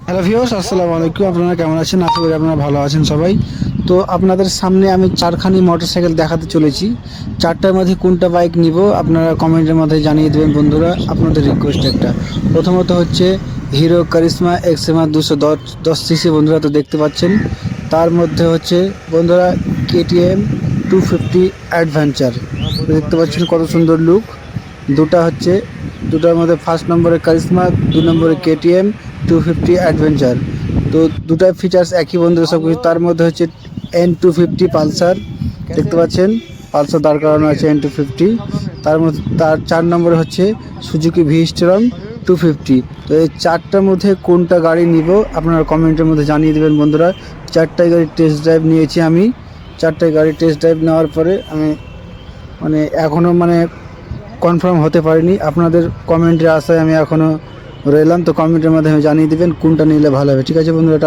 Hello viewers, আসসালামু আলাইকুম। আপনারা কেমন আছেন? আশা করি আপনারা ভালো আছেন সবাই। তো আপনাদের সামনে আমি চারখানি মোটরসাইকেল দেখাতে চলেছি। চারটার মধ্যে কোনটা বাইক নিব আপনারা কমেন্টের মধ্যে জানিয়ে দেবেন বন্ধুরা, আপনাদের রিকোয়েস্ট একটা। প্রথমত হচ্ছে হিরো কারিশমা এক্সএমআর 210 সিসি বন্ধুরা, তো দেখতে পাচ্ছেন। তার মধ্যে হচ্ছে বন্ধুরা কেটিএম 250 অ্যাডভেঞ্চার, দেখতে পাচ্ছেন কত সুন্দর লুক। দুটা হচ্ছে, দুটার মধ্যে ফার্স্ট নম্বরে কারিশমা, 2 নম্বরে কেটিএম 250 অ্যাডভেঞ্চার। তো দুটার ফিচার্স একই বন্ধুরা সব কিছু। তার মধ্যে হচ্ছে N250 পালসার, দেখতে পাচ্ছেন পালসার দাঁড় করানো আছে N250। তার মধ্যে তার 4 নম্বরে হচ্ছে সুজুকি ভি-স্ট্রং 250। তো এই চারটার মধ্যে কোনটা গাড়ি নিব আপনারা কমেন্টের মধ্যে জানিয়ে দেবেন বন্ধুরা। চারটাই গাড়ির টেস্ট ড্রাইভ নিয়েছি আমি। চারটাই গাড়ির টেস্ট ড্রাইভ নেওয়ার পরে আমি এখনও কনফার্ম হতে পারিনি। আপনাদের কমেন্টের আশায় আমি এখনও রইলাম। তো কমেন্টের মাধ্যমে জানিয়ে দেবেন কোনটা নিলে ভালো হবে। ঠিক আছে বন্ধুরা।